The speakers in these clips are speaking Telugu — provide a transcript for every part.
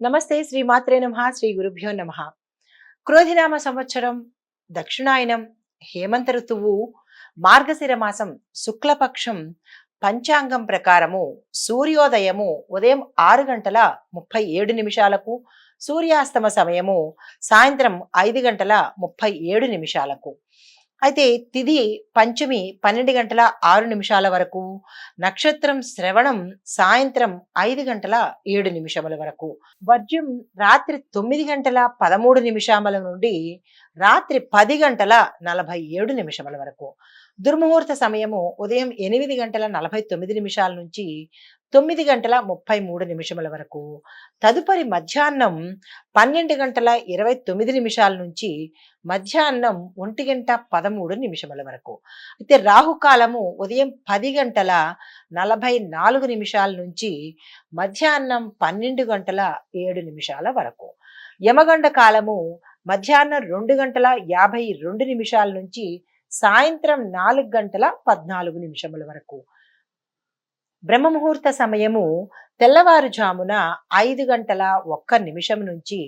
నమస్తే శ్రీమాత్రే నమః శ్రీ గురుభ్యో నమః. క్రోధినామ సంవత్సరం దక్షిణాయనం హేమంత ఋతువు మార్గశిర మాసం శుక్లపక్షం పంచాంగం ప్రకారము సూర్యోదయము ఉదయం 6 గంటల 37 నిమిషాలకు, సూర్యాస్తమ సమయము సాయంత్రం 5 గంటల 37 నిమిషాలకు. అయితే తిథి పంచమి 12 గంటల 6 నిమిషాల వరకు, నక్షత్రం శ్రవణం సాయంత్రం 5 గంటల 7 నిమిషముల వరకు, వర్జ్యం రాత్రి 9 గంటల 13 నిమిషముల నుండి రాత్రి 10 గంటల 47 నిమిషముల వరకు. దుర్ముహూర్త సమయము ఉదయం 8 గంటల 49 నిమిషాల నుంచి 9 గంటల 33 నిమిషముల వరకు. తదుపరి మధ్యాహ్నం 12 గంటల 29 నిమిషాల నుంచి మధ్యాహ్నం 1 గంట 13 నిమిషముల వరకు. అయితే రాహుకాలము ఉదయం 10 గంటల 44 నిమిషాల నుంచి మధ్యాహ్నం 12 గంటల 7 నిమిషాల వరకు. యమగండ కాలము మధ్యాహ్నం 2 గంటల 52 నిమిషాల నుంచి సాయంత్రం 4 గంటల 14 నిమిషముల వరకు. బ్రహ్మముహూర్త సమయము తెల్లవారుజామున 5 గంటల 1 నిమిషం నుంచి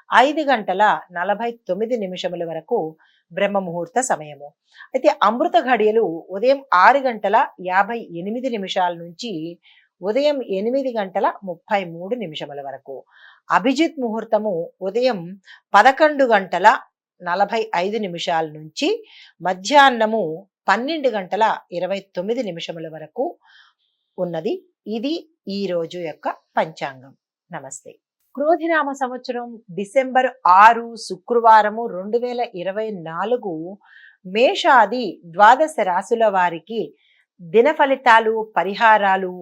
5 గంటల 49 నిమిషముల వరకు బ్రహ్మముహూర్త సమయము. అయితే అమృత ఘడియలు ఉదయం 6 గంటల 58 నిమిషాల నుంచి ఉదయం 8 గంటల 33 నిమిషముల వరకు. అభిజిత్ ముహూర్తము ఉదయం 11 గంటల 45 నిమిషాల నుంచి మధ్యాహ్నము 12 గంటల 29 నిమిషముల వరకు ఉన్నది. ఇది ఈ రోజు యొక్క పంచాంగం. నమస్తే. క్రోధినామ సంవత్సరం డిసెంబర్ 6 శుక్రవారము 2024 మేషాది ద్వాదశ రాశుల వారికి దిన ఫలితాలు, పరిహారాలు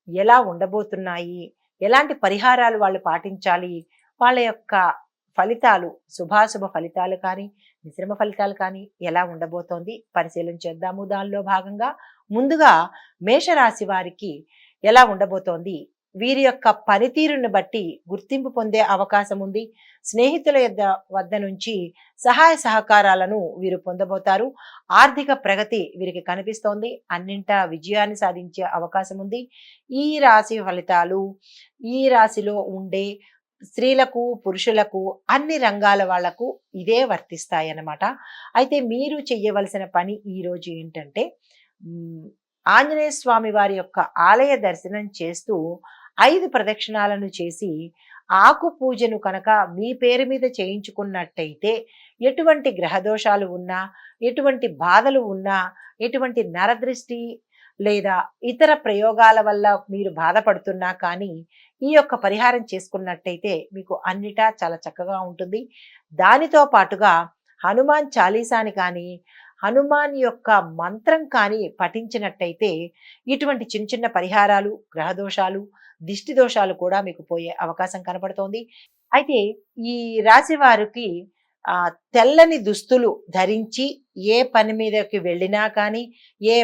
ఎలా ఉండబోతున్నాయి, ఎలాంటి పరిహారాలు వాళ్ళు పాటించాలి, వాళ్ళ యొక్క ఫలితాలు, శుభాశుభ ఫలితాలు కానీ మిశ్రమ ఫలితాలు కానీ ఎలా ఉండబోతోంది పరిశీలన చేద్దాము. దానిలో భాగంగా ముందుగా మేషరాశి వారికి ఎలా ఉండబోతోంది, వీరి యొక్క పనితీరుని బట్టి గుర్తింపు పొందే అవకాశం ఉంది. స్నేహితుల వద్ద నుంచి సహాయ సహకారాలను వీరు పొందబోతారు. ఆర్థిక ప్రగతి వీరికి కనిపిస్తోంది. అన్నింటా విజయాన్ని సాధించే అవకాశం ఉంది. ఈ రాశి ఫలితాలు ఈ రాశిలో ఉండే స్త్రీలకు, పురుషులకు, అన్ని రంగాల వాళ్లకు ఇదే వర్తిస్తాయి అన్నమాట. అయితే మీరు చెయ్యవలసిన పని ఈ రోజు ఏంటంటే, ఆంజనేయ స్వామి వారి యొక్క ఆలయ దర్శనం చేస్తూ 5 ప్రదక్షిణాలను చేసి ఆకు పూజను కనుక మీ పేరు మీద చేయించుకున్నట్టయితే ఎటువంటి గ్రహదోషాలు ఉన్నా, ఎటువంటి బాధలు ఉన్నా, ఎటువంటి నరదృష్టి లేదా ఇతర ప్రయోగాల వల్ల మీరు బాధపడుతున్నా కానీ ఈ యొక్క పరిహారం చేసుకున్నట్టయితే మీకు అన్నిటా చాలా చక్కగా ఉంటుంది. దానితో పాటుగా హనుమాన్ చాలీసాని కానీ, హనుమాన్ యొక్క మంత్రం కానీ పఠించినట్టయితే ఇటువంటి చిన్న చిన్న పరిహారాలు, గ్రహదోషాలు, దిష్టి దోషాలు కూడా మీకు పోయే అవకాశం కనపడుతోంది. అయితే ఈ రాశి వారికి తెల్లని దుస్తులు ధరించి ఏ పని మీదకి వెళ్ళినా కానీ, ఏ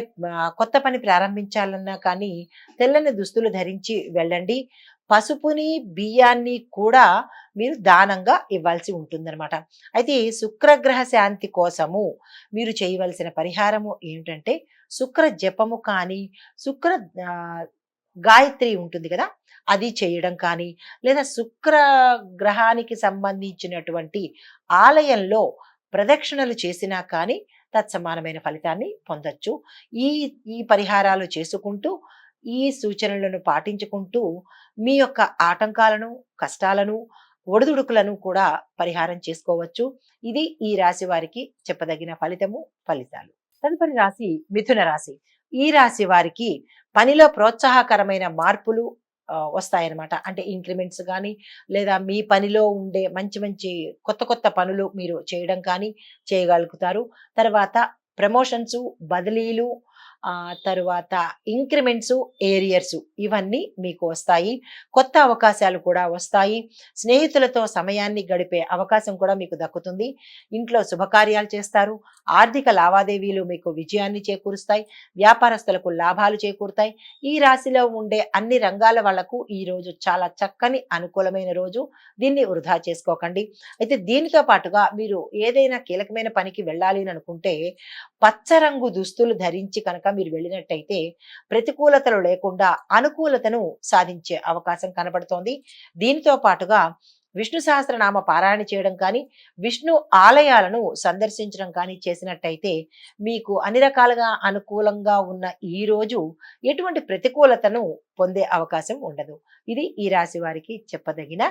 కొత్త పని ప్రారంభించాలన్నా కానీ తెల్లని దుస్తులు ధరించి వెళ్ళండి. పసుపుని, బియ్యాన్ని కూడా మీరు దానంగా ఇవ్వాల్సి ఉంటుందన్నమాట. అయితే శుక్రగ్రహ శాంతి కోసము మీరు చేయవలసిన పరిహారము ఏమిటంటే, శుక్ర జపము కానీ, శుక్ర గాయత్రి ఉంటుంది కదా, అది చేయడం కానీ, లేదా శుక్ర గ్రహానికి సంబంధించినటువంటి ఆలయంలో ప్రదక్షిణలు చేసినా కానీ తత్సమానమైన ఫలితాన్ని పొందొచ్చు. ఈ ఈ పరిహారాలు చేసుకుంటూ, ఈ సూచనలను పాటించుకుంటూ మీ యొక్క ఆటంకాలను, కష్టాలను, ఒడిదుడుకులను కూడా పరిహారం చేసుకోవచ్చు. ఇది ఈ రాశి వారికి చెప్పదగిన ఫలితాలు. తదుపరి రాశి మిథున రాశి. ఈ రాశి వారికి పనిలో ప్రోత్సాహకరమైన మార్పులు వస్తాయన్నమాట. అంటే ఇంక్రిమెంట్స్ కానీ, లేదా మీ పనిలో ఉండే మంచి మంచి కొత్త కొత్త పనులు మీరు చేయడం కానీ చేయగలుగుతారు. తర్వాత ప్రమోషన్స్, బదిలీలు, తరువాత ఇంక్రిమెంట్స్, ఏరియర్స్ ఇవన్నీ మీకు వస్తాయి. కొత్త అవకాశాలు కూడా వస్తాయి. స్నేహితులతో సమయాన్ని గడిపే అవకాశం కూడా మీకు దక్కుతుంది. ఇంట్లో శుభకార్యాలు చేస్తారు. ఆర్థిక లావాదేవీలు మీకు విజయాన్ని చేకూరుస్తాయి. వ్యాపారస్తులకు లాభాలు చేకూరుతాయి. ఈ రాశిలో ఉండే అన్ని రంగాల వాళ్లకు ఈ రోజు చాలా చక్కని అనుకూలమైన రోజు. దీన్ని వృధా చేసుకోకండి. అయితే దీనితో పాటుగా మీరు ఏదైనా కీలకమైన పనికి వెళ్ళాలి అని అనుకుంటే పచ్చ రంగు దుస్తులు ధరించి కనుక మీరు వెళ్ళినట్టయితే ప్రతికూలతలు లేకుండా అనుకూలతను సాధించే అవకాశం కనబడుతోంది. దీనితో పాటుగా విష్ణు సహస్రనామ పారాయణ చేయడం కానీ, విష్ణు ఆలయాలను సందర్శించడం కానీ చేసినట్టయితే మీకు అన్ని రకాలుగా అనుకూలంగా ఉన్న ఈ రోజు ఎటువంటి ప్రతికూలతను పొందే అవకాశం ఉండదు. ఇది ఈ రాశి వారికి చెప్పదగిన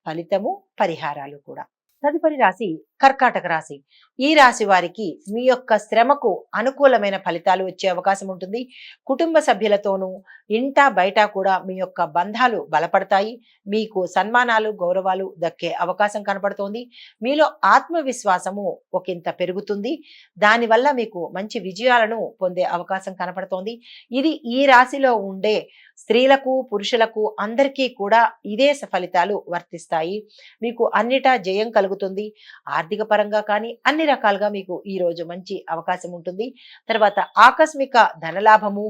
ఫలితము, పరిహారాలు కూడా. తదుపరి రాశి కర్కాటక రాశి. ఈ రాశి వారికి మీ యొక్క శ్రమకు అనుకూలమైన ఫలితాలు వచ్చే అవకాశం ఉంటుంది. కుటుంబ సభ్యులతోనూ ఇంటా బయట కూడా మీ యొక్క బంధాలు బలపడతాయి. మీకు సన్మానాలు, గౌరవాలు దక్కే అవకాశం కనపడుతోంది. మీలో ఆత్మవిశ్వాసము ఒకంత పెరుగుతుంది. దానివల్ల మీకు మంచి విజయాలను పొందే అవకాశం కనపడుతోంది. ఇది ఈ రాశిలో ఉండే స్త్రీలకు, పురుషులకు అందరికీ కూడా ఇదే ఫలితాలు వర్తిస్తాయి. మీకు అన్నిటా జయం కలుగుతుంది. ఆర్థిక పరంగా కానీ అన్ని రకాలుగా మీకు ఈ రోజు మంచి అవకాశం ఉంటుంది. తర్వాత ఆకస్మిక ధనలాభము,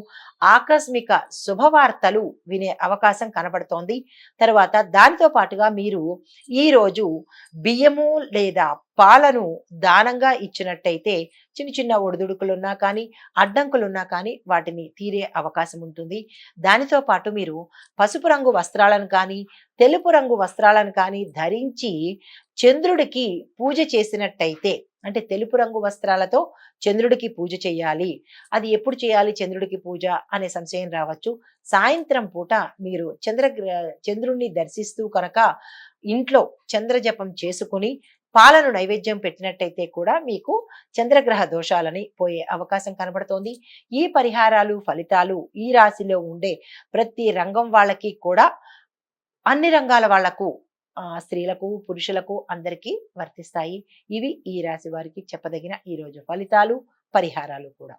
ఆకస్మిక శుభవార్తలు వినే అవకాశం కనబడుతోంది. తర్వాత దానితో పాటుగా మీరు ఈ రోజు బియ్యము లేదా పాలను దానంగా ఇచ్చినట్టయితే చిన్న చిన్న ఒడిదుడుకులున్నా కానీ, అడ్డంకులున్నా కానీ వాటిని తీరే అవకాశం ఉంటుంది. దానితో పాటు మీరు పసుపు రంగు వస్త్రాలను కానీ, తెలుపు రంగు వస్త్రాలను కానీ ధరించి చంద్రుడికి పూజ చేసినట్టయితే, అంటే తెలుపు రంగు వస్త్రాలతో చంద్రుడికి పూజ చేయాలి. అది ఎప్పుడు చేయాలి చంద్రుడికి పూజ అనే సంశయం రావచ్చు. సాయంత్రం పూట మీరు చంద్రుణ్ణి దర్శిస్తూ కనుక ఇంట్లో చంద్రజపం చేసుకుని పాలను నైవేద్యం పెట్టినట్టయితే కూడా మీకు చంద్రగ్రహ దోషాలని పోయే అవకాశం కనబడుతోంది. ఈ పరిహారాలు, ఫలితాలు ఈ రాశిలో ఉండే ప్రతి రంగం వాళ్ళకి కూడా, అన్ని రంగాల వాళ్లకు, స్త్రీలకు, పురుషులకు అందరికీ వర్తిస్తాయి. ఇవి ఈ రాశి వారికి చెప్పదగిన ఈ రోజు ఫలితాలు, పరిహారాలు కూడా.